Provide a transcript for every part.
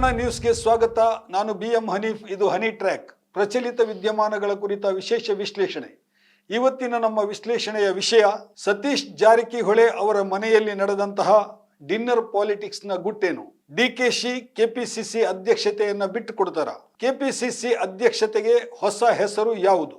ಕನ್ನಡ ನ್ಯೂಸ್ಗೆ ಸ್ವಾಗತ. ನಾನು BM ಹನೀಫ್. ಇದು ಹನಿ ಟ್ರ್ಯಾಕ್, ಪ್ರಚಲಿತ ವಿದ್ಯಮಾನಗಳ ಕುರಿತ ವಿಶೇಷ ವಿಶ್ಲೇಷಣೆ. ಇವತ್ತಿನ ನಮ್ಮ ವಿಶ್ಲೇಷಣೆಯ ವಿಷಯ ಸತೀಶ್ ಜಾರಕಿಹೊಳಿ ಅವರ ಮನೆಯಲ್ಲಿ ನಡೆದಂತಹ ಡಿನ್ನರ್ ಪಾಲಿಟಿಕ್ಸ್ನ ಗುಟ್ಟೇನು. DKಶಿ ಕೆಪಿಸಿಸಿ ಅಧ್ಯಕ್ಷತೆಯನ್ನ ಬಿಟ್ಟು ಕೊಡ್ತಾರ? ಕೆಪಿಸಿಸಿ ಅಧ್ಯಕ್ಷತೆಗೆ ಹೊಸ ಹೆಸರು ಯಾವುದು?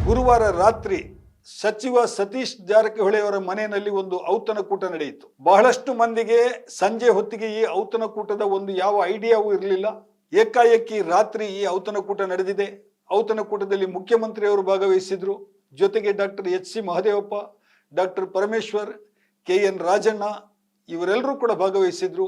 ಗುರುವಾರ ರಾತ್ರಿ ಸಚಿವ ಸತೀಶ್ ಜಾರಕಿಹೊಳಿ ಅವರ ಮನೆಯಲ್ಲಿ ಒಂದು ಔತಣಕೂಟ ನಡೆಯಿತು. ಬಹಳಷ್ಟು ಮಂದಿಗೆ ಸಂಜೆ ಹೊತ್ತಿಗೆ ಈ ಔತಣಕೂಟದ ಒಂದು ಯಾವ ಐಡಿಯಾವೂ ಇರಲಿಲ್ಲ. ಏಕಾಏಕಿ ರಾತ್ರಿ ಈ ಔತಣಕೂಟ ನಡೆದಿದೆ. ಔತಣಕೂಟದಲ್ಲಿ ಮುಖ್ಯಮಂತ್ರಿಯವರು ಭಾಗವಹಿಸಿದ್ರು. ಜೊತೆಗೆ doctor HC Mahadevappa, doctor Parameshwar, KN Rajanna ಇವರೆಲ್ಲರೂ ಕೂಡ ಭಾಗವಹಿಸಿದ್ರು.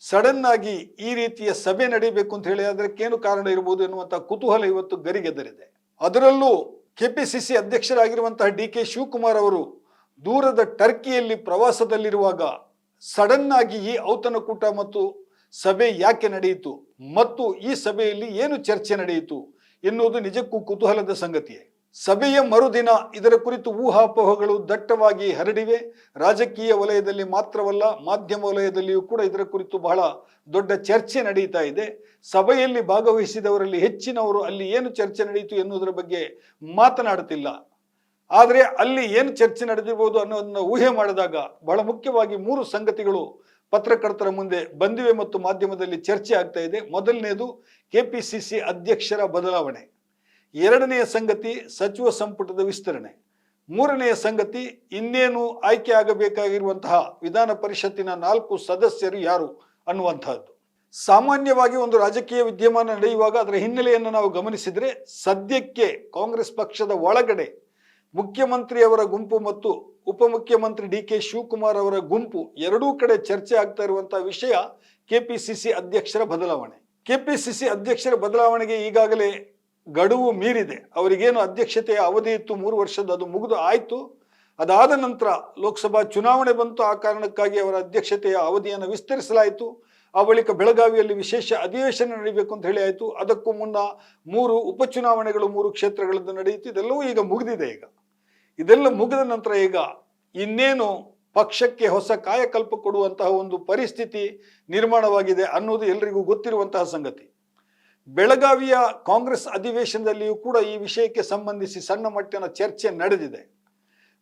ಸಡನ್ ಆಗಿ ಈ ರೀತಿಯ ಸಭೆ ನಡೀಬೇಕು ಅಂತ ಹೇಳಿ ಅದಕ್ಕೇನು ಕಾರಣ ಇರಬಹುದು ಎನ್ನುವಂತಹ ಕುತೂಹಲ ಇವತ್ತು ಗರಿಗೆದರಿದೆ. ಅದರಲ್ಲೂ ಕೆಪಿಸಿಸಿ ಅಧ್ಯಕ್ಷರಾಗಿರುವಂತಹ DK ಶಿವಕುಮಾರ್ ಅವರು ದೂರದ ಟರ್ಕಿಯಲ್ಲಿ ಪ್ರವಾಸದಲ್ಲಿರುವಾಗ ಸಡನ್ ಆಗಿ ಈ ಔತಣಕೂಟ ಮತ್ತು ಸಭೆ ಯಾಕೆ ನಡೆಯಿತು ಮತ್ತು ಈ ಸಭೆಯಲ್ಲಿ ಏನು ಚರ್ಚೆ ನಡೆಯಿತು ಎನ್ನುವುದು ನಿಜಕ್ಕೂ ಕುತೂಹಲದ ಸಂಗತಿಯೇ. ಸಭೆಯ ಮರುದಿನ ಇದರ ಕುರಿತು ಊಹಾಪೋಹಗಳು ದಟ್ಟವಾಗಿ ಹರಡಿವೆ. ರಾಜಕೀಯ ವಲಯದಲ್ಲಿ ಮಾತ್ರವಲ್ಲ, ಮಾಧ್ಯಮ ವಲಯದಲ್ಲಿಯೂ ಕೂಡ ಇದರ ಕುರಿತು ಬಹಳ ದೊಡ್ಡ ಚರ್ಚೆ ನಡೀತಾ ಇದೆ. ಸಭೆಯಲ್ಲಿ ಭಾಗವಹಿಸಿದವರಲ್ಲಿ ಹೆಚ್ಚಿನವರು ಅಲ್ಲಿ ಏನು ಚರ್ಚೆ ನಡೆಯಿತು ಎನ್ನುವುದರ ಬಗ್ಗೆ ಮಾತನಾಡುತ್ತಿಲ್ಲ. ಆದರೆ ಅಲ್ಲಿ ಏನು ಚರ್ಚೆ ನಡೆದಿರಬಹುದು ಅನ್ನೋದನ್ನ ಊಹೆ ಮಾಡಿದಾಗ ಬಹಳ ಮುಖ್ಯವಾಗಿ 3 ಸಂಗತಿಗಳು ಪತ್ರಕರ್ತರ ಮುಂದೆ ಬಂದಿವೆ ಮತ್ತು ಮಾಧ್ಯಮದಲ್ಲಿ ಚರ್ಚೆ ಆಗ್ತಾ ಇದೆ. ಮೊದಲನೇದು ಕೆಪಿಸಿಸಿ ಅಧ್ಯಕ್ಷರ ಬದಲಾವಣೆ. ಎರಡನೆಯ ಸಂಗತಿ ಸಚಿವ ಸಂಪುಟದ ವಿಸ್ತರಣೆ. ಮೂರನೆಯ ಸಂಗತಿ ಇನ್ನೇನು ಆಯ್ಕೆ ಆಗಬೇಕಾಗಿರುವಂತಹ ವಿಧಾನ ಪರಿಷತ್ತಿನ 4 ಸದಸ್ಯರು ಯಾರು ಅನ್ನುವಂತಹದ್ದು. ಸಾಮಾನ್ಯವಾಗಿ ಒಂದು ರಾಜಕೀಯ ವಿದ್ಯಮಾನ ನಡೆಯುವಾಗ ಅದರ ಹಿನ್ನೆಲೆಯನ್ನು ನಾವು ಗಮನಿಸಿದ್ರೆ ಸದ್ಯಕ್ಕೆ ಕಾಂಗ್ರೆಸ್ ಪಕ್ಷದ ಒಳಗಡೆ ಮುಖ್ಯಮಂತ್ರಿಯವರ ಗುಂಪು ಮತ್ತು ಉಪಮುಖ್ಯಮಂತ್ರಿ DK ಶಿವಕುಮಾರ್ ಅವರ ಗುಂಪು ಎರಡೂ ಕಡೆ ಚರ್ಚೆ ಆಗ್ತಾ ಇರುವಂತಹ ವಿಷಯ ಕೆಪಿಸಿಸಿ ಅಧ್ಯಕ್ಷರ ಬದಲಾವಣೆ. ಕೆಪಿಸಿಸಿ ಅಧ್ಯಕ್ಷರ ಬದಲಾವಣೆಗೆ ಈಗಾಗಲೇ ಗಡುವು ಮೀರಿದೆ. ಅವರಿಗೇನು ಅಧ್ಯಕ್ಷತೆಯ ಅವಧಿ ಇತ್ತು 3 ವರ್ಷದ, ಅದು ಮುಗಿದು ಆಯ್ತು. ಅದಾದ ನಂತರ ಲೋಕಸಭಾ ಚುನಾವಣೆ ಬಂತು. ಆ ಕಾರಣಕ್ಕಾಗಿ ಅವರ ಅಧ್ಯಕ್ಷತೆಯ ಅವಧಿಯನ್ನು ವಿಸ್ತರಿಸಲಾಯಿತು. ಆ ಬಳಿಕ ಬೆಳಗಾವಿಯಲ್ಲಿ ವಿಶೇಷ ಅಧಿವೇಶನ ನಡೀಬೇಕು ಅಂತ ಹೇಳಿ ಆಯಿತು. ಅದಕ್ಕೂ ಮುನ್ನ 3 ಉಪಚುನಾವಣೆಗಳು 3 ಕ್ಷೇತ್ರಗಳದ್ದು ನಡೆಯಿತು. ಇದೆಲ್ಲವೂ ಈಗ ಮುಗಿದಿದೆ. ಇದೆಲ್ಲ ಮುಗಿದ ನಂತರ ಈಗ ಇನ್ನೇನು ಪಕ್ಷಕ್ಕೆ ಹೊಸ ಕಾಯಕಲ್ಪ ಕೊಡುವಂತಹ ಒಂದು ಪರಿಸ್ಥಿತಿ ನಿರ್ಮಾಣವಾಗಿದೆ ಅನ್ನೋದು ಎಲ್ರಿಗೂ ಗೊತ್ತಿರುವಂತಹ ಸಂಗತಿ. ಬೆಳಗಾವಿಯ ಕಾಂಗ್ರೆಸ್ ಅಧಿವೇಶನದಲ್ಲಿಯೂ ಕೂಡ ಈ ವಿಷಯಕ್ಕೆ ಸಂಬಂಧಿಸಿ ಸಣ್ಣ ಮಟ್ಟಿನ ಚರ್ಚೆ ನಡೆದಿದೆ.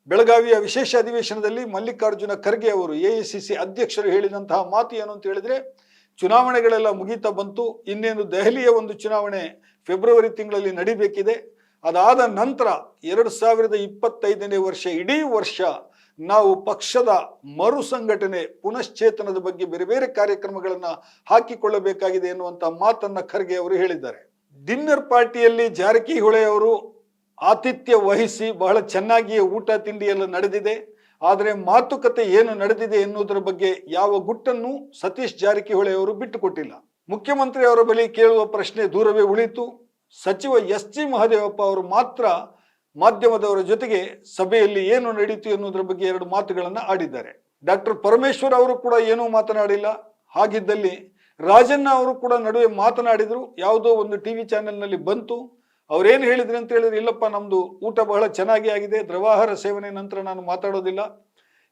ಬೆಳಗಾವಿಯ ವಿಶೇಷ ಅಧಿವೇಶನದಲ್ಲಿ ಮಲ್ಲಿಕಾರ್ಜುನ ಖರ್ಗೆ ಅವರು AICC ಅಧ್ಯಕ್ಷರು ಹೇಳಿದಂತಹ ಮಾತು ಏನು ಅಂತ ಹೇಳಿದ್ರೆ, ಚುನಾವಣೆಗಳೆಲ್ಲ ಮುಗೀತಾ ಬಂತು, ಇನ್ನೇನು ದೆಹಲಿಯ ಒಂದು ಚುನಾವಣೆ ಫೆಬ್ರವರಿ ತಿಂಗಳಲ್ಲಿ ನಡೀಬೇಕಿದೆ. ಅದಾದ ನಂತರ 2025ನೇ ವರ್ಷ ಇಡೀ ವರ್ಷ ನಾವು ಪಕ್ಷದ ಮರು ಸಂಘಟನೆ ಪುನಶ್ಚೇತನದ ಬಗ್ಗೆ ಬೇರೆ ಬೇರೆ ಕಾರ್ಯಕ್ರಮಗಳನ್ನು ಹಾಕಿಕೊಳ್ಳಬೇಕಾಗಿದೆ ಎನ್ನುವಂತ ಮಾತನ್ನ ಖರ್ಗೆ ಅವರು ಹೇಳಿದ್ದಾರೆ. ಡಿನ್ನರ್ ಪಾರ್ಟಿಯಲ್ಲಿ ಜಾರಕಿಹೊಳಿ ಅವರು ಆತಿಥ್ಯ ವಹಿಸಿ ಬಹಳ ಚೆನ್ನಾಗಿಯೇ ಊಟ ತಿಂಡಿ ಎಲ್ಲ ನಡೆದಿದೆ. ಆದರೆ ಮಾತುಕತೆ ಏನು ನಡೆದಿದೆ ಎನ್ನುವುದರ ಬಗ್ಗೆ ಯಾವ ಗುಟ್ಟನ್ನು ಸತೀಶ್ ಜಾರಕಿಹೊಳಿ ಅವರು ಬಿಟ್ಟುಕೊಟ್ಟಿಲ್ಲ. ಮುಖ್ಯಮಂತ್ರಿ ಅವರ ಬಳಿ ಕೇಳುವ ಪ್ರಶ್ನೆ ದೂರವೇ ಉಳಿತು. ಸಚಿವ SC ಮಹದೇವಪ್ಪ ಅವರು ಮಾತ್ರ ಮಾಧ್ಯಮದವರ ಜೊತೆಗೆ ಸಭೆಯಲ್ಲಿ ಏನು ನಡೀತು ಎನ್ನುವುದರ ಬಗ್ಗೆ 2 ಮಾತುಗಳನ್ನು ಆಡಿದ್ದಾರೆ. ಡಾಕ್ಟರ್ ಪರಮೇಶ್ವರ್ ಅವರು ಕೂಡ ಏನೂ ಮಾತನಾಡಿಲ್ಲ. ಹಾಗಿದ್ದಲ್ಲಿ ರಾಜಣ್ಣ ಅವರು ಕೂಡ ನಡುವೆ ಮಾತನಾಡಿದ್ರು. ಯಾವುದೋ ಒಂದು TV ಚಾನೆಲ್ನಲ್ಲಿ ಬಂತು. ಅವ್ರೇನು ಹೇಳಿದ್ರು ಅಂತ ಹೇಳಿದ್ರೆ, ಇಲ್ಲಪ್ಪ ನಮ್ದು ಊಟ ಬಹಳ ಚೆನ್ನಾಗಿ ಆಗಿದೆ, ದ್ರವಾಹಾರ ಸೇವನೆ ನಂತರ ನಾನು ಮಾತಾಡೋದಿಲ್ಲ,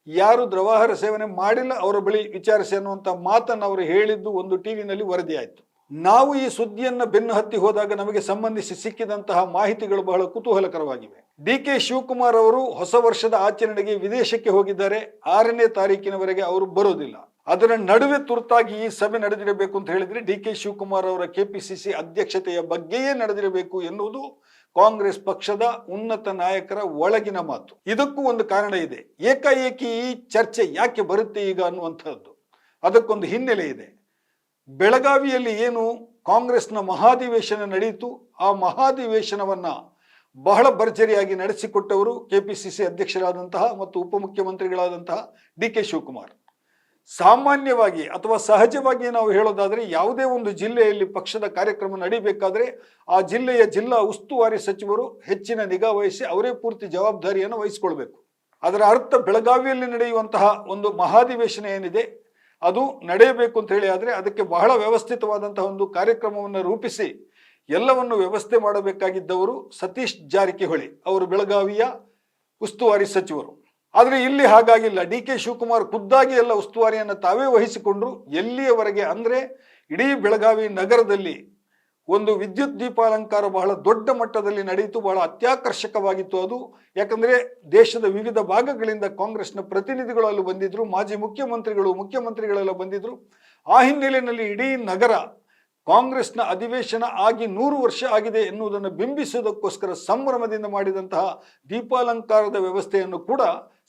ಯಾರು ದ್ರವಾಹಾರ ಸೇವನೆ ಮಾಡಿಲ್ಲ ಅವರ ಬಳಿ ವಿಚಾರಿಸಿ ಅನ್ನುವಂಥ ಮಾತನ್ನು ಅವರು ಹೇಳಿದ್ದು ಒಂದು ಟಿವಿನಲ್ಲಿ ವರದಿ ಆಯಿತು. ನಾವು ಈ ಸುದ್ದಿಯನ್ನು ಬೆನ್ನು ಹತ್ತಿ ಹೋದಾಗ ನಮಗೆ ಸಂಬಂಧಿಸಿ ಸಿಕ್ಕಿದಂತಹ ಮಾಹಿತಿಗಳು ಬಹಳ ಕುತೂಹಲಕರವಾಗಿವೆ. DK ಶಿವಕುಮಾರ್ ಅವರು ಹೊಸ ವರ್ಷದ ಆಚರಣೆಗೆ ವಿದೇಶಕ್ಕೆ ಹೋಗಿದ್ದಾರೆ. 6ನೇ ತಾರೀಕಿನವರೆಗೆ ಅವರು ಬರೋದಿಲ್ಲ. ಅದರ ನಡುವೆ ತುರ್ತಾಗಿ ಈ ಸಭೆ ನಡೆದಿರಬೇಕು ಅಂತ ಹೇಳಿದ್ರೆ DK ಶಿವಕುಮಾರ್ ಅವರ ಕೆಪಿಸಿಸಿ ಅಧ್ಯಕ್ಷತೆಯ ಬಗ್ಗೆಯೇ ನಡೆದಿರಬೇಕು ಎನ್ನುವುದು ಕಾಂಗ್ರೆಸ್ ಪಕ್ಷದ ಉನ್ನತ ನಾಯಕರ ಒಳಗಿನ ಮಾತು. ಇದಕ್ಕೂ ಒಂದು ಕಾರಣ ಇದೆ. ಏಕಾಏಕಿ ಈ ಚರ್ಚೆ ಯಾಕೆ ಬರುತ್ತೆ ಈಗ ಅನ್ನುವಂಥದ್ದು, ಅದಕ್ಕೊಂದು ಹಿನ್ನೆಲೆ ಇದೆ. ಬೆಳಗಾವಿಯಲ್ಲಿ ಏನು ಕಾಂಗ್ರೆಸ್ನ ಮಹಾಧಿವೇಶನ ನಡೆಯಿತು, ಆ ಮಹಾಧಿವೇಶನವನ್ನ ಬಹಳ ಭರ್ಜರಿಯಾಗಿ ನಡೆಸಿಕೊಟ್ಟವರು ಕೆಪಿಸಿಸಿ ಅಧ್ಯಕ್ಷರಾದಂತಹ ಮತ್ತು ಉಪಮುಖ್ಯಮಂತ್ರಿಗಳಾದಂತಹ DK ಶಿವಕುಮಾರ್. ಸಾಮಾನ್ಯವಾಗಿ ಅಥವಾ ಸಹಜವಾಗಿ ನಾವು ಹೇಳೋದಾದ್ರೆ, ಯಾವುದೇ ಒಂದು ಜಿಲ್ಲೆಯಲ್ಲಿ ಪಕ್ಷದ ಕಾರ್ಯಕ್ರಮ ನಡೀಬೇಕಾದ್ರೆ ಆ ಜಿಲ್ಲೆಯ ಜಿಲ್ಲಾ ಉಸ್ತುವಾರಿ ಸಚಿವರು ಹೆಚ್ಚಿನ ನಿಗಾ ವಹಿಸಿ ಅವರೇ ಪೂರ್ತಿ ಜವಾಬ್ದಾರಿಯನ್ನು ವಹಿಸಿಕೊಳ್ಬೇಕು. ಅದರ ಅರ್ಥ ಬೆಳಗಾವಿಯಲ್ಲಿ ನಡೆಯುವಂತಹ ಒಂದು ಮಹಾಧಿವೇಶನ ಏನಿದೆ ಅದು ನಡೆಯಬೇಕು ಅಂತ ಹೇಳಿ ಆದರೆ ಅದಕ್ಕೆ ಬಹಳ ವ್ಯವಸ್ಥಿತವಾದಂತಹ ಒಂದು ಕಾರ್ಯಕ್ರಮವನ್ನು ರೂಪಿಸಿ ಎಲ್ಲವನ್ನು ವ್ಯವಸ್ಥೆ ಮಾಡಬೇಕಾಗಿದ್ದವರು ಸತೀಶ್ ಜಾರಕಿಹೊಳಿ ಅವರು, ಬೆಳಗಾವಿಯ ಉಸ್ತುವಾರಿ ಸಚಿವರು. ಆದರೆ ಇಲ್ಲಿ ಹಾಗಾಗಿಲ್ಲ. ಡಿ ಕೆ ಶಿವಕುಮಾರ್ ಖುದ್ದಾಗಿ ಎಲ್ಲ ಉಸ್ತುವಾರಿಯನ್ನು ತಾವೇ ವಹಿಸಿಕೊಂಡ್ರು. ಎಲ್ಲಿಯವರೆಗೆ ಅಂದರೆ ಇಡೀ ಬೆಳಗಾವಿ ನಗರದಲ್ಲಿ ಒಂದು ವಿದ್ಯುತ್ ದೀಪಾಲಂಕಾರ ಬಹಳ ದೊಡ್ಡ ಮಟ್ಟದಲ್ಲಿ ನಡೆಯಿತು, ಬಹಳ ಅತ್ಯಾಕರ್ಷಕವಾಗಿತ್ತು ಅದು. ಯಾಕಂದ್ರೆ ದೇಶದ ವಿವಿಧ ಭಾಗಗಳಿಂದ ಕಾಂಗ್ರೆಸ್ನ ಪ್ರತಿನಿಧಿಗಳು ಅಲ್ಲಿ ಬಂದಿದ್ರು, ಮಾಜಿ ಮುಖ್ಯಮಂತ್ರಿಗಳೆಲ್ಲ ಬಂದಿದ್ರು. ಆ ಹಿನ್ನೆಲೆಯಲ್ಲಿ ಇಡೀ ನಗರ ಕಾಂಗ್ರೆಸ್ನ ಅಧಿವೇಶನ ಆಗಿ 100 ವರ್ಷ ಆಗಿದೆ ಎನ್ನುವುದನ್ನು ಬಿಂಬಿಸುವುದಕ್ಕೋಸ್ಕರ ಸಂಭ್ರಮದಿಂದ ಮಾಡಿದಂತಹ ದೀಪಾಲಂಕಾರದ ವ್ಯವಸ್ಥೆಯನ್ನು ಕೂಡ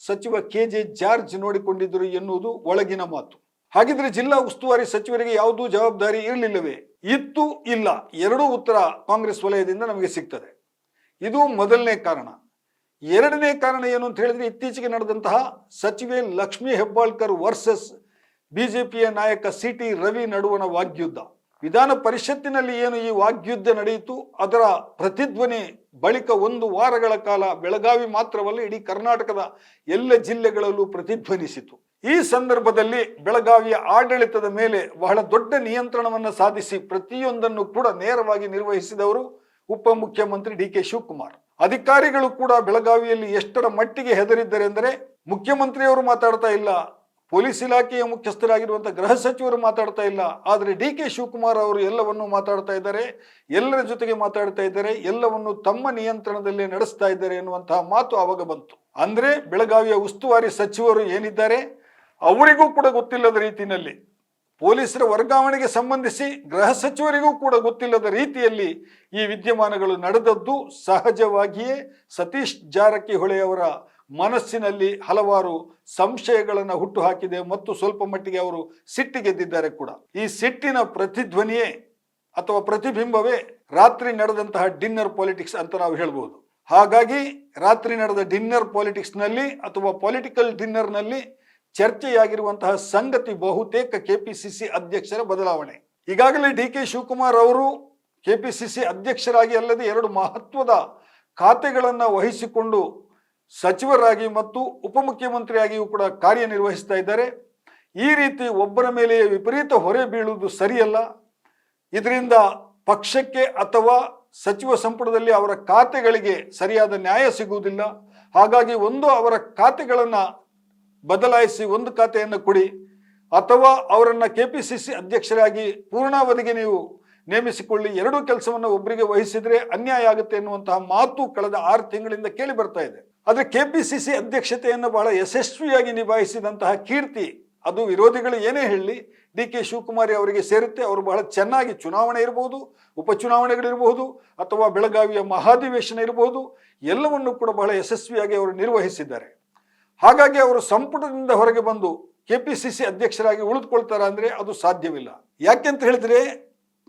ಸಚಿವ KJ ಜಾರ್ಜ್ ನೋಡಿಕೊಂಡಿದ್ದರು ಎನ್ನುವುದು ಒಳಗಿನ ಮಾತು. ಹಾಗಿದ್ರೆ ಜಿಲ್ಲಾ ಉಸ್ತುವಾರಿ ಸಚಿವರಿಗೆ ಯಾವುದೂ ಜವಾಬ್ದಾರಿ ಇರಲಿಲ್ಲವೇ? ಇತ್ತು, ಇಲ್ಲ, ಎರಡೂ ಉತ್ತರ ಕಾಂಗ್ರೆಸ್ ವಲಯದಿಂದ ನಮಗೆ ಸಿಗ್ತದೆ. ಇದು ಮೊದಲನೇ ಕಾರಣ. ಎರಡನೇ ಕಾರಣ ಏನು ಅಂತ ಹೇಳಿದ್ರೆ, ಇತ್ತೀಚೆಗೆ ನಡೆದಂತಹ ಸಚಿವೆ ಲಕ್ಷ್ಮೀ ಹೆಬ್ಬಾಳ್ಕರ್ ವರ್ಸಸ್ ಬಿಜೆಪಿಯ ನಾಯಕ CT ರವಿ ನಡುವಣ ವಾಗ್ಯುದ್ಧ. ವಿಧಾನ ಪರಿಷತ್ತಿನಲ್ಲಿ ಏನು ಈ ವಾಗ್ಯುದ್ಧ ನಡೆಯಿತು, ಅದರ ಪ್ರತಿಧ್ವನಿ ಬಳಿಕ 1 ವಾರಗಳ ಕಾಲ ಬೆಳಗಾವಿ ಮಾತ್ರವಲ್ಲ ಇಡೀ ಕರ್ನಾಟಕದ ಎಲ್ಲ ಜಿಲ್ಲೆಗಳಲ್ಲೂ ಪ್ರತಿಧ್ವನಿಸಿತು. ಈ ಸಂದರ್ಭದಲ್ಲಿ ಬೆಳಗಾವಿಯ ಆಡಳಿತದ ಮೇಲೆ ಬಹಳ ದೊಡ್ಡ ನಿಯಂತ್ರಣವನ್ನು ಸಾಧಿಸಿ ಪ್ರತಿಯೊಂದನ್ನು ಕೂಡ ನೇರವಾಗಿ ನಿರ್ವಹಿಸಿದವರು ಉಪಮುಖ್ಯಮಂತ್ರಿ DK ಶಿವಕುಮಾರ್. ಅಧಿಕಾರಿಗಳು ಕೂಡ ಬೆಳಗಾವಿಯಲ್ಲಿ ಎಷ್ಟರ ಮಟ್ಟಿಗೆ ಹೆದರಿದ್ದಾರೆ ಅಂದರೆ, ಮುಖ್ಯಮಂತ್ರಿಯವರು ಮಾತಾಡ್ತಾ ಇಲ್ಲ, ಪೊಲೀಸ್ ಇಲಾಖೆಯ ಮುಖ್ಯಸ್ಥರಾಗಿರುವಂತಹ ಗೃಹ ಸಚಿವರು ಮಾತಾಡ್ತಾ ಇಲ್ಲ, ಆದರೆ DK ಶಿವಕುಮಾರ್ ಅವರು ಎಲ್ಲವನ್ನೂ ಮಾತಾಡ್ತಾ ಇದ್ದಾರೆ, ಎಲ್ಲರ ಜೊತೆಗೆ ಮಾತಾಡ್ತಾ ಇದ್ದಾರೆ, ಎಲ್ಲವನ್ನು ತಮ್ಮ ನಿಯಂತ್ರಣದಲ್ಲೇ ನಡೆಸ್ತಾ ಇದ್ದಾರೆ ಎನ್ನುವಂತಹ ಮಾತು ಆವಾಗ ಬಂತು. ಅಂದ್ರೆ ಬೆಳಗಾವಿಯ ಉಸ್ತುವಾರಿ ಸಚಿವರು ಏನಿದ್ದಾರೆ ಅವರಿಗೂ ಕೂಡ ಗೊತ್ತಿಲ್ಲದ ರೀತಿಯಲ್ಲಿ, ಪೊಲೀಸರ ವರ್ಗಾವಣೆಗೆ ಸಂಬಂಧಿಸಿ ಗೃಹ ಸಚಿವರಿಗೂ ಕೂಡ ಗೊತ್ತಿಲ್ಲದ ರೀತಿಯಲ್ಲಿ ಈ ವಿದ್ಯಮಾನಗಳು ನಡೆದದ್ದು ಸಹಜವಾಗಿಯೇ ಸತೀಶ್ ಜಾರಕಿಹೊಳಿ ಅವರ ಮನಸ್ಸಿನಲ್ಲಿ ಹಲವಾರು ಸಂಶಯಗಳನ್ನು ಹುಟ್ಟು ಹಾಕಿದೆ ಮತ್ತು ಸ್ವಲ್ಪ ಮಟ್ಟಿಗೆ ಅವರು ಸಿಟ್ಟಿಗೆದ್ದಿದ್ದಾರೆ ಕೂಡ. ಈ ಸಿಟ್ಟಿನ ಪ್ರತಿಧ್ವನಿಯೇ ಅಥವಾ ಪ್ರತಿಬಿಂಬವೇ ರಾತ್ರಿ ನಡೆದಂತಹ ಡಿನ್ನರ್ ಪಾಲಿಟಿಕ್ಸ್ ಅಂತ ನಾವು ಹೇಳ್ಬೋದು. ಹಾಗಾಗಿ ರಾತ್ರಿ ನಡೆದ ಡಿನ್ನರ್ ಪಾಲಿಟಿಕ್ಸ್ನಲ್ಲಿ ಅಥವಾ ಪೊಲಿಟಿಕಲ್ ಡಿನ್ನರ್ನಲ್ಲಿ ಚರ್ಚೆಯಾಗಿರುವಂತಹ ಸಂಗತಿ ಬಹುತೇಕ KPCC ಅಧ್ಯಕ್ಷರ ಬದಲಾವಣೆ. ಈಗಾಗಲೇ DK ಶಿವಕುಮಾರ್ ಅವರು KPCC ಅಧ್ಯಕ್ಷರಾಗಿ ಅಲ್ಲದೆ 2 ಮಹತ್ವದ ಖಾತೆಗಳನ್ನು ವಹಿಸಿಕೊಂಡು ಸಚಿವರಾಗಿ ಮತ್ತು ಉಪಮುಖ್ಯಮಂತ್ರಿಯಾಗಿಯೂ ಕೂಡ ಕಾರ್ಯನಿರ್ವಹಿಸ್ತಾ ಇದ್ದಾರೆ. ಈ ರೀತಿ ಒಬ್ಬರ ಮೇಲೆ ವಿಪರೀತ ಹೊರೆ ಬೀಳುವುದು ಸರಿಯಲ್ಲ. ಇದರಿಂದ ಪಕ್ಷಕ್ಕೆ ಅಥವಾ ಸಚಿವ ಸಂಪುಟದಲ್ಲಿ ಅವರ ಖಾತೆಗಳಿಗೆ ಸರಿಯಾದ ನ್ಯಾಯ ಸಿಗುವುದಿಲ್ಲ. ಹಾಗಾಗಿ ಒಂದು ಅವರ ಖಾತೆಗಳನ್ನು ಬದಲಾಯಿಸಿ ಒಂದು ಖಾತೆಯನ್ನು ಕೊಡಿ, ಅಥವಾ ಅವರನ್ನು KPCC ಅಧ್ಯಕ್ಷರಾಗಿ ಪೂರ್ಣಾವಧಿಗೆ ನೀವು ನೇಮಿಸಿಕೊಳ್ಳಿ. 2 ಕೆಲಸವನ್ನು ಒಬ್ಬರಿಗೆ ವಹಿಸಿದ್ರೆ ಅನ್ಯಾಯ ಆಗುತ್ತೆ ಎನ್ನುವಂತಹ ಮಾತು ಕಳೆದ 6 ತಿಂಗಳಿಂದ ಕೇಳಿ ಬರ್ತಾ ಇದೆ. ಆದರೆ KPCC ಅಧ್ಯಕ್ಷತೆಯನ್ನು ಬಹಳ ಯಶಸ್ವಿಯಾಗಿ ನಿಭಾಯಿಸಿದಂತಹ ಕೀರ್ತಿ ಅದು ವಿರೋಧಿಗಳು ಏನೇ ಹೇಳಲಿ DK ಶಿವಕುಮಾರ್ ಅವರಿಗೆ ಸೇರುತ್ತೆ. ಅವರು ಬಹಳ ಚೆನ್ನಾಗಿ ಚುನಾವಣೆ ಇರಬಹುದು, ಉಪಚುನಾವಣೆಗಳಿರಬಹುದು, ಅಥವಾ ಬೆಳಗಾವಿಯ ಮಹಾಧಿವೇಶನ ಇರಬಹುದು, ಎಲ್ಲವನ್ನು ಕೂಡ ಬಹಳ ಯಶಸ್ವಿಯಾಗಿ ಅವರು ನಿರ್ವಹಿಸಿದ್ದಾರೆ. ಹಾಗಾಗಿ ಅವರು ಸಂಪುಟದಿಂದ ಹೊರಗೆ ಬಂದು KPCC ಅಧ್ಯಕ್ಷರಾಗಿ ಉಳಿದುಕೊಳ್ತಾರ ಅಂದ್ರೆ ಅದು ಸಾಧ್ಯವಿಲ್ಲ. ಯಾಕೆಂತ ಹೇಳಿದ್ರೆ,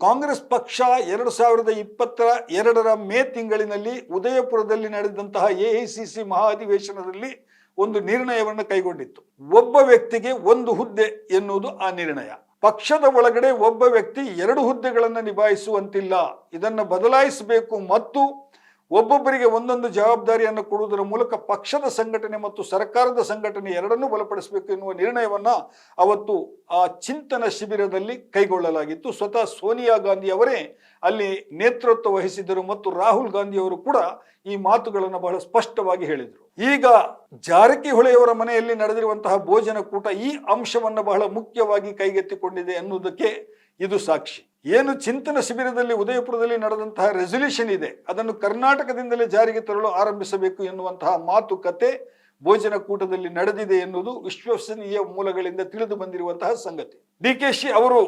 ಕಾಂಗ್ರೆಸ್ ಪಕ್ಷ 2022ರ ಮೇ ತಿಂಗಳಿನಲ್ಲಿ ಉದಯಪುರದಲ್ಲಿ ನಡೆದಂತಹ AICC ಮಹಾಧಿವೇಶನದಲ್ಲಿ ಒಂದು ನಿರ್ಣಯವನ್ನು ಕೈಗೊಂಡಿತ್ತು. ಒಬ್ಬ ವ್ಯಕ್ತಿಗೆ 1 ಹುದ್ದೆ ಎನ್ನುವುದು ಆ ನಿರ್ಣಯ. ಪಕ್ಷದ ಒಳಗಡೆ ಒಬ್ಬ ವ್ಯಕ್ತಿ 2 ಹುದ್ದೆಗಳನ್ನು ನಿಭಾಯಿಸುವಂತಿಲ್ಲ, ಇದನ್ನು ಬದಲಾಯಿಸಬೇಕು ಮತ್ತು ಒಬ್ಬೊಬ್ಬರಿಗೆ ಒಂದೊಂದು ಜವಾಬ್ದಾರಿಯನ್ನು ಕೊಡುವುದರ ಮೂಲಕ ಪಕ್ಷದ ಸಂಘಟನೆ ಮತ್ತು ಸರ್ಕಾರದ ಸಂಘಟನೆ ಎರಡನ್ನೂ ಬಲಪಡಿಸಬೇಕು ಎನ್ನುವ ನಿರ್ಣಯವನ್ನ ಅವತ್ತು ಆ ಚಿಂತನ ಶಿಬಿರದಲ್ಲಿ ಕೈಗೊಳ್ಳಲಾಗಿತ್ತು. ಸ್ವತಃ ಸೋನಿಯಾ ಗಾಂಧಿ ಅವರೇ ಅಲ್ಲಿ ನೇತೃತ್ವ ವಹಿಸಿದ್ದರು ಮತ್ತು ರಾಹುಲ್ ಗಾಂಧಿ ಅವರು ಕೂಡ ಈ ಮಾತುಗಳನ್ನು ಬಹಳ ಸ್ಪಷ್ಟವಾಗಿ ಹೇಳಿದರು. ಈಗ ಜಾರಕಿಹೊಳಿಯವರ ಮನೆಯಲ್ಲಿ ನಡೆದಿರುವಂತಹ ಭೋಜನ ಕೂಟ ಈ ಅಂಶವನ್ನು ಬಹಳ ಮುಖ್ಯವಾಗಿ ಕೈಗೆತ್ತಿಕೊಂಡಿದೆ ಅನ್ನುವುದಕ್ಕೆ ಇದು ಸಾಕ್ಷಿ. ಏನು ಚಿಂತನ ಶಿಬಿರದಲ್ಲಿ ಉದಯಪುರದಲ್ಲಿ ನಡೆದಂತಹ ರೆಸಲ್ಯೂಷನ್ ಇದೆ, ಅದನ್ನು ಕರ್ನಾಟಕದಿಂದಲೇ ಜಾರಿಗೆ ತರಲು ಆರಂಭಿಸಬೇಕು ಎನ್ನುವಂತಹ ಮಾತುಕತೆ ಭೋಜನ ಕೂಟದಲ್ಲಿ ನಡೆದಿದೆ ಎನ್ನುವುದು ವಿಶ್ವಸನೀಯ ಮೂಲಗಳಿಂದ ತಿಳಿದು ಬಂದಿರುವಂತಹ ಸಂಗತಿ. DKಶಿ ಅವರು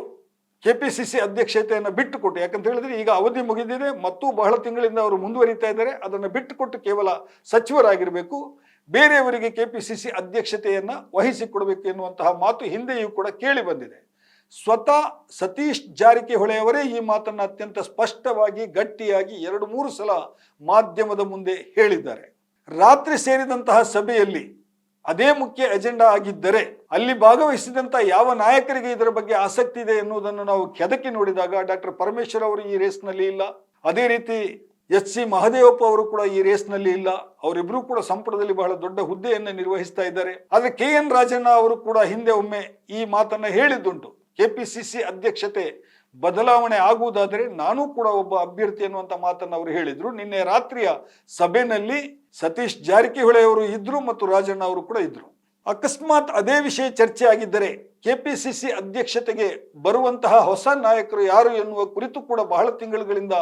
KPCC ಅಧ್ಯಕ್ಷತೆಯನ್ನು ಬಿಟ್ಟುಕೊಟ್ಟು, ಯಾಕಂತ ಹೇಳಿದ್ರೆ ಈಗ ಅವಧಿ ಮುಗಿದಿದೆ ಮತ್ತು ಬಹಳ ತಿಂಗಳಿಂದ ಅವರು ಮುಂದುವರಿತಾ ಇದ್ದಾರೆ, ಅದನ್ನು ಬಿಟ್ಟುಕೊಟ್ಟು ಕೇವಲ ಸಚಿವರಾಗಿರಬೇಕು, ಬೇರೆಯವರಿಗೆ KPCC ಅಧ್ಯಕ್ಷತೆಯನ್ನ ವಹಿಸಿಕೊಡಬೇಕು ಎನ್ನುವಂತಹ ಮಾತು ಹಿಂದೆಯೂ ಕೂಡ ಕೇಳಿ ಬಂದಿದೆ. ಸ್ವತಃ ಸತೀಶ್ ಜಾರಕಿಹೊಳಿ ಅವರೇ ಈ ಮಾತನ್ನು ಅತ್ಯಂತ ಸ್ಪಷ್ಟವಾಗಿ ಗಟ್ಟಿಯಾಗಿ 2-3 ಸಲ ಮಾಧ್ಯಮದ ಮುಂದೆ ಹೇಳಿದ್ದಾರೆ. ರಾತ್ರಿ ಸೇರಿದಂತಹ ಸಭೆಯಲ್ಲಿ ಅದೇ ಮುಖ್ಯ ಎಜೆಂಡಾ ಆಗಿದ್ದರೆ ಅಲ್ಲಿ ಭಾಗವಹಿಸಿದಂತಹ ಯಾವ ನಾಯಕರಿಗೆ ಇದರ ಬಗ್ಗೆ ಆಸಕ್ತಿ ಇದೆ ಎನ್ನುವುದನ್ನು ನಾವು ಕೆದಕಿ ನೋಡಿದಾಗ ಡಾಕ್ಟರ್ ಪರಮೇಶ್ವರ್ ಅವರು ಈ ರೇಸ್ನಲ್ಲಿ ಇಲ್ಲ, ಅದೇ ರೀತಿ HC ಮಹದೇವಪ್ಪ ಅವರು ಕೂಡ ಈ ರೇಸ್ನಲ್ಲಿ ಇಲ್ಲ. ಅವರಿಬ್ರು ಕೂಡ ಸಂಪುಟದಲ್ಲಿ ಬಹಳ ದೊಡ್ಡ ಹುದ್ದೆಯನ್ನು ನಿರ್ವಹಿಸ್ತಾ ಇದ್ದಾರೆ. ಆದರೆ KN ರಾಜಣ್ಣ ಅವರು ಕೂಡ ಹಿಂದೆ ಒಮ್ಮೆ ಈ ಮಾತನ್ನ ಹೇಳಿದ್ದುಂಟು, KPCC ಅಧ್ಯಕ್ಷತೆ ಬದಲಾವಣೆ ಆಗುವುದಾದರೆ ನಾನು ಕೂಡ ಒಬ್ಬ ಅಭ್ಯರ್ಥಿ ಅನ್ನುವಂಥ ಮಾತನ್ನು ಅವರು ಹೇಳಿದ್ರು. ನಿನ್ನೆ ರಾತ್ರಿಯ ಸಭೆಯಲ್ಲಿ ಸತೀಶ್ ಜಾರಕಿಹೊಳಿ ಅವರು ಇದ್ರು ಮತ್ತು ರಾಜಣ್ಣ ಅವರು ಕೂಡ ಇದ್ರು. ಅಕಸ್ಮಾತ್ ಅದೇ ವಿಷಯ ಚರ್ಚೆ ಆಗಿದ್ದರೆ ಕೆಪಿಸಿಸಿ ಅಧ್ಯಕ್ಷತೆಗೆ ಬರುವಂತಹ ಹೊಸ ನಾಯಕರು ಯಾರು ಎನ್ನುವ ಕುರಿತು ಕೂಡ ಬಹಳ ತಿಂಗಳುಗಳಿಂದ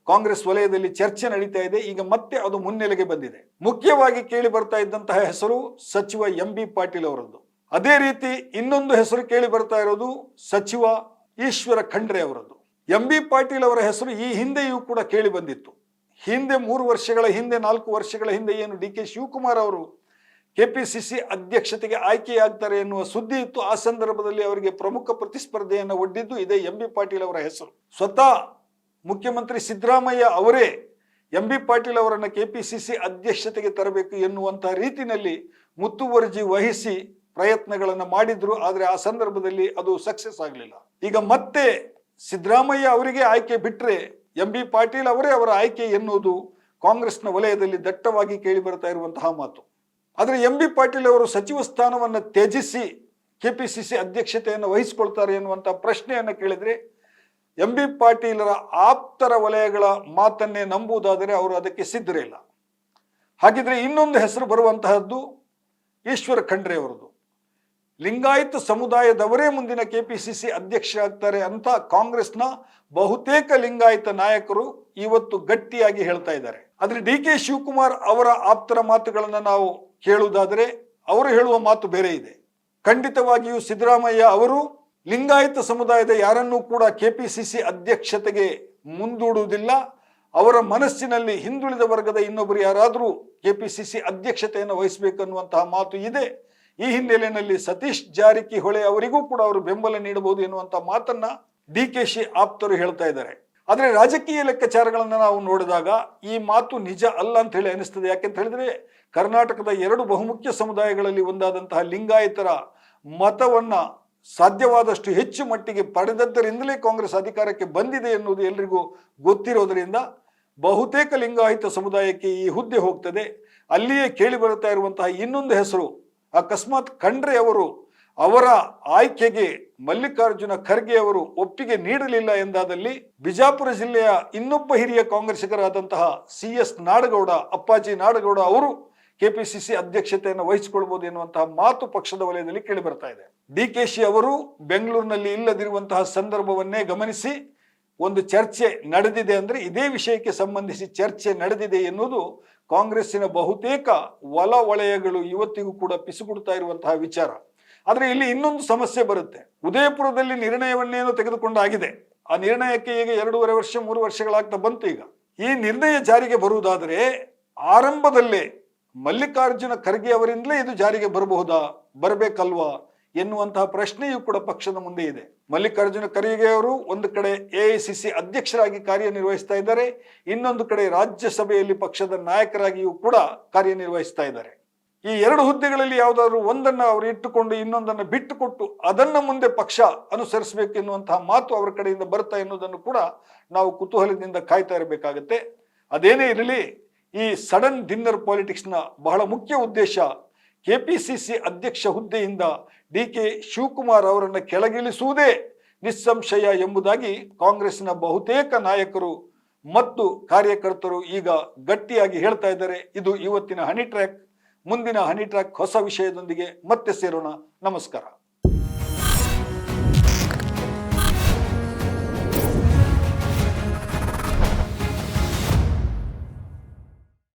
ಕಾಂಗ್ರೆಸ್ ವಲಯದಲ್ಲಿ ಚರ್ಚೆ ನಡೀತಾ ಇದೆ. ಈಗ ಮತ್ತೆ ಅದು ಮುನ್ನೆಲೆಗೆ ಬಂದಿದೆ. ಮುಖ್ಯವಾಗಿ ಕೇಳಿ ಬರ್ತಾ ಇದ್ದಂತಹ ಹೆಸರು ಸಚಿವ MB ಪಾಟೀಲ್ ಅವರದ್ದು. ಅದೇ ರೀತಿ ಇನ್ನೊಂದು ಹೆಸರು ಕೇಳಿ ಬರ್ತಾ ಇರೋದು ಸಚಿವ ಈಶ್ವರ ಖಂಡ್ರೆ ಅವರದ್ದು. MB ಪಾಟೀಲ್ ಅವರ ಹೆಸರು ಈ ಹಿಂದೆಯೂ ಕೂಡ ಕೇಳಿ ಬಂದಿತ್ತು. ಹಿಂದೆ 3 ವರ್ಷಗಳ ಹಿಂದೆ 4 ವರ್ಷಗಳ ಹಿಂದೆ ಏನು DK ಶಿವಕುಮಾರ್ ಅವರು ಕೆಪಿಸಿಸಿ ಅಧ್ಯಕ್ಷತೆಗೆ ಆಯ್ಕೆಯಾಗ್ತಾರೆ ಎನ್ನುವ ಸುದ್ದಿ ಇತ್ತು. ಆ ಸಂದರ್ಭದಲ್ಲಿ ಅವರಿಗೆ ಪ್ರಮುಖ ಪ್ರತಿಸ್ಪರ್ಧೆಯನ್ನು ಒಡ್ಡಿದ್ದು ಇದೇ MB ಪಾಟೀಲ್ ಅವರ ಹೆಸರು. ಸ್ವತಃ ಮುಖ್ಯಮಂತ್ರಿ ಸಿದ್ದರಾಮಯ್ಯ ಅವರೇ MB ಪಾಟೀಲ್ ಅವರನ್ನು ಕೆಪಿಸಿಸಿ ಅಧ್ಯಕ್ಷತೆಗೆ ತರಬೇಕು ಎನ್ನುವಂತಹ ರೀತಿಯಲ್ಲಿ ಮುತುವರ್ಜಿ ವಹಿಸಿ ಪ್ರಯತ್ನಗಳನ್ನು ಮಾಡಿದ್ರು. ಆದರೆ ಆ ಸಂದರ್ಭದಲ್ಲಿ ಅದು ಸಕ್ಸಸ್ ಆಗಲಿಲ್ಲ. ಈಗ ಮತ್ತೆ ಸಿದ್ದರಾಮಯ್ಯ ಅವರಿಗೆ ಆಯ್ಕೆ ಬಿಟ್ರೆ MB ಪಾಟೀಲ್ ಅವರೇ ಅವರ ಆಯ್ಕೆ ಎನ್ನುವುದು ಕಾಂಗ್ರೆಸ್ನ ವಲಯದಲ್ಲಿ ದಟ್ಟವಾಗಿ ಕೇಳಿ ಬರ್ತಾ ಇರುವಂತಹ ಮಾತು. ಆದರೆ MB ಪಾಟೀಲ್ ಅವರು ಸಚಿವ ಸ್ಥಾನವನ್ನು ತ್ಯಜಿಸಿ ಕೆಪಿಸಿಸಿ ಅಧ್ಯಕ್ಷತೆಯನ್ನು ವಹಿಸಿಕೊಳ್ತಾರೆ ಎನ್ನುವಂತಹ ಪ್ರಶ್ನೆಯನ್ನು ಕೇಳಿದ್ರೆ MB ಪಾಟೀಲರ ಆಪ್ತರ ವಲಯಗಳ ಮಾತನ್ನೇ ನಂಬುವುದಾದರೆ ಅವರು ಅದಕ್ಕೆ ಸಿದ್ಧರಿಲ್ಲ. ಹಾಗಿದ್ರೆ ಇನ್ನೊಂದು ಹೆಸರು ಬರುವಂತಹದ್ದು ಈಶ್ವರ ಖಂಡ್ರೆ ಅವರದು. ಲಿಂಗಾಯತ ಸಮುದಾಯದವರೇ ಮುಂದಿನ ಕೆಪಿಸಿಸಿ ಅಧ್ಯಕ್ಷರಾಗ್ತಾರೆ ಅಂತ ಕಾಂಗ್ರೆಸ್ನ ಬಹುತೇಕ ಲಿಂಗಾಯತ ನಾಯಕರು ಇವತ್ತು ಗಟ್ಟಿಯಾಗಿ ಹೇಳ್ತಾ ಇದ್ದಾರೆ. ಆದ್ರೆ DK ಶಿವಕುಮಾರ್ ಅವರ ಆಪ್ತರ ಮಾತುಗಳನ್ನು ನಾವು ಕೇಳುವುದಾದರೆ ಅವರು ಹೇಳುವ ಮಾತು ಬೇರೆ ಇದೆ. ಖಂಡಿತವಾಗಿಯೂ ಸಿದ್ದರಾಮಯ್ಯ ಅವರು ಲಿಂಗಾಯತ ಸಮುದಾಯದ ಯಾರನ್ನೂ ಕೂಡ ಕೆಪಿಸಿಸಿ ಅಧ್ಯಕ್ಷತೆಗೆ ಮುಂದೂಡುವುದಿಲ್ಲ. ಅವರ ಮನಸ್ಸಿನಲ್ಲಿ ಹಿಂದುಳಿದ ವರ್ಗದ ಇನ್ನೊಬ್ಬರು ಯಾರಾದರೂ ಕೆಪಿಸಿಸಿ ಅಧ್ಯಕ್ಷತೆಯನ್ನು ವಹಿಸಬೇಕನ್ನುವಂತಹ ಮಾತು ಇದೆ. ಈ ಹಿನ್ನೆಲೆಯಲ್ಲಿ ಸತೀಶ್ ಜಾರಕಿಹೊಳಿ ಅವರಿಗೂ ಕೂಡ ಅವರು ಬೆಂಬಲ ನೀಡಬಹುದು ಎನ್ನುವಂತಹ ಮಾತನ್ನ DKಶಿ ಆಪ್ತರು ಹೇಳ್ತಾ ಇದ್ದಾರೆ. ಆದ್ರೆ ರಾಜಕೀಯ ಲೆಕ್ಕಾಚಾರಗಳನ್ನ ನಾವು ನೋಡಿದಾಗ ಈ ಮಾತು ನಿಜ ಅಲ್ಲ ಅಂತ ಹೇಳಿ ಅನಿಸ್ತದೆ. ಯಾಕೆಂತ ಹೇಳಿದ್ರೆ ಕರ್ನಾಟಕದ 2 ಬಹುಮುಖ್ಯ ಸಮುದಾಯಗಳಲ್ಲಿ ಒಂದಾದಂತಹ ಲಿಂಗಾಯತರ ಮತವನ್ನ ಸಾಧ್ಯವಾದಷ್ಟು ಹೆಚ್ಚು ಮಟ್ಟಿಗೆ ಪಡೆದದ್ದರಿಂದಲೇ ಕಾಂಗ್ರೆಸ್ ಅಧಿಕಾರಕ್ಕೆ ಬಂದಿದೆ ಎನ್ನುವುದು ಎಲ್ರಿಗೂ ಗೊತ್ತಿರೋದ್ರಿಂದ ಬಹುತೇಕ ಲಿಂಗಾಯತ ಸಮುದಾಯಕ್ಕೆ ಈ ಹುದ್ದೆ ಹೋಗ್ತದೆ. ಅಲ್ಲಿಯೇ ಕೇಳಿ ಬರುತ್ತಾ ಇರುವಂತಹ ಇನ್ನೊಂದು ಹೆಸರು ಅಕಸ್ಮಾತ್ ಖಂಡ್ರೆ ಅವರು ಅವರ ಆಯ್ಕೆಗೆ ಮಲ್ಲಿಕಾರ್ಜುನ ಖರ್ಗೆ ಅವರು ಒಪ್ಪಿಗೆ ನೀಡಲಿಲ್ಲ ಎಂದಾದಲ್ಲಿ ಬಿಜಾಪುರ ಜಿಲ್ಲೆಯ ಇನ್ನೊಬ್ಬ ಹಿರಿಯ ಕಾಂಗ್ರೆಸ್ಸಿಗರಾದಂತಹ CS ನಾಡಗೌಡ, ಅಪ್ಪಾಜಿ ನಾಡಗೌಡ ಅವರು ಕೆಪಿಸಿಸಿ ಅಧ್ಯಕ್ಷತೆಯನ್ನು ವಹಿಸಿಕೊಳ್ಬಹುದು ಎನ್ನುವಂತಹ ಮಾತು ಪಕ್ಷದ ವಲಯದಲ್ಲಿ ಕೇಳಿ ಬರ್ತಾ ಇದೆ. DKಶಿ ಅವರು ಬೆಂಗಳೂರಿನಲ್ಲಿ ಇಲ್ಲದಿರುವಂತಹ ಸಂದರ್ಭವನ್ನೇ ಗಮನಿಸಿ ಒಂದು ಚರ್ಚೆ ನಡೆದಿದೆ. ಅಂದ್ರೆ ಇದೇ ವಿಷಯಕ್ಕೆ ಸಂಬಂಧಿಸಿ ಚರ್ಚೆ ನಡೆದಿದೆ ಎನ್ನುವುದು ಕಾಂಗ್ರೆಸ್ಸಿನ ಬಹುತೇಕ ವಲಯಗಳು ಇವತ್ತಿಗೂ ಕೂಡ ಪಿಸುಗುಡ್ತಾ ಇರುವಂತಹ ವಿಚಾರ. ಆದ್ರೆ ಇಲ್ಲಿ ಇನ್ನೊಂದು ಸಮಸ್ಯೆ ಬರುತ್ತೆ. ಉದಯಪುರದಲ್ಲಿ ನಿರ್ಣಯವನ್ನೇನೋ ತೆಗೆದುಕೊಂಡಾಗಿದೆ. ಆ ನಿರ್ಣಯಕ್ಕೆ ಈಗ 2.5 ವರ್ಷ 3 ವರ್ಷಗಳಾಗ್ತಾ ಬಂತು. ಈಗ ಈ ನಿರ್ಣಯ ಜಾರಿಗೆ ಬರುವುದಾದರೆ ಆರಂಭದಲ್ಲೇ ಮಲ್ಲಿಕಾರ್ಜುನ ಖರ್ಗೆ ಅವರಿಂದಲೇ ಇದು ಜಾರಿಗೆ ಬರಬಹುದಾ, ಬರಬೇಕಲ್ವಾ ಎನ್ನುವಂತಹ ಪ್ರಶ್ನೆಯೂ ಕೂಡ ಪಕ್ಷದ ಮುಂದೆ ಇದೆ. ಮಲ್ಲಿಕಾರ್ಜುನ ಖರ್ಗೆ ಅವರು ಒಂದು ಕಡೆ AICC ಅಧ್ಯಕ್ಷರಾಗಿ ಕಾರ್ಯನಿರ್ವಹಿಸ್ತಾ ಇದ್ದಾರೆ, ಇನ್ನೊಂದು ಕಡೆ ರಾಜ್ಯಸಭೆಯಲ್ಲಿ ಪಕ್ಷದ ನಾಯಕರಾಗಿಯೂ ಕೂಡ ಕಾರ್ಯನಿರ್ವಹಿಸ್ತಾ ಇದ್ದಾರೆ. ಈ 2 ಹುದ್ದೆಗಳಲ್ಲಿ ಯಾವುದಾದ್ರು ಒಂದನ್ನು ಅವರು ಇಟ್ಟುಕೊಂಡು ಇನ್ನೊಂದನ್ನು ಬಿಟ್ಟುಕೊಟ್ಟು ಅದನ್ನ ಮುಂದೆ ಪಕ್ಷ ಅನುಸರಿಸಬೇಕು ಎನ್ನುವಂತಹ ಮಾತು ಅವರ ಕಡೆಯಿಂದ ಬರ್ತಾ ಎನ್ನುವುದನ್ನು ಕೂಡ ನಾವು ಕುತೂಹಲದಿಂದ ಕಾಯ್ತಾ ಇರಬೇಕಾಗತ್ತೆ. ಅದೇನೇ ಇರಲಿ, ಈ ಸಡನ್ ಡಿನ್ನರ್ ಪಾಲಿಟಿಕ್ಸ್ನ ಬಹಳ ಮುಖ್ಯ ಉದ್ದೇಶ ಕೆಪಿಸಿಸಿ ಅಧ್ಯಕ್ಷ ಹುದ್ದೆಯಿಂದ DK ಶಿವಕುಮಾರ್ ಅವರನ್ನು ಕೆಳಗಿಳಿಸುವುದೇ ನಿಸ್ಸಂಶಯ ಎಂಬುದಾಗಿ ಕಾಂಗ್ರೆಸ್ನ ಬಹುತೇಕ ನಾಯಕರು ಮತ್ತು ಕಾರ್ಯಕರ್ತರು ಈಗ ಗಟ್ಟಿಯಾಗಿ ಹೇಳ್ತಾ ಇದ್ದಾರೆ. ಇದು ಇವತ್ತಿನ ಹನಿ ಟ್ರ್ಯಾಕ್. ಮುಂದಿನ ಹನಿ ಟ್ರ್ಯಾಕ್ ಹೊಸ ವಿಷಯದೊಂದಿಗೆ ಮತ್ತೆ ಸೇರೋಣ. ನಮಸ್ಕಾರ.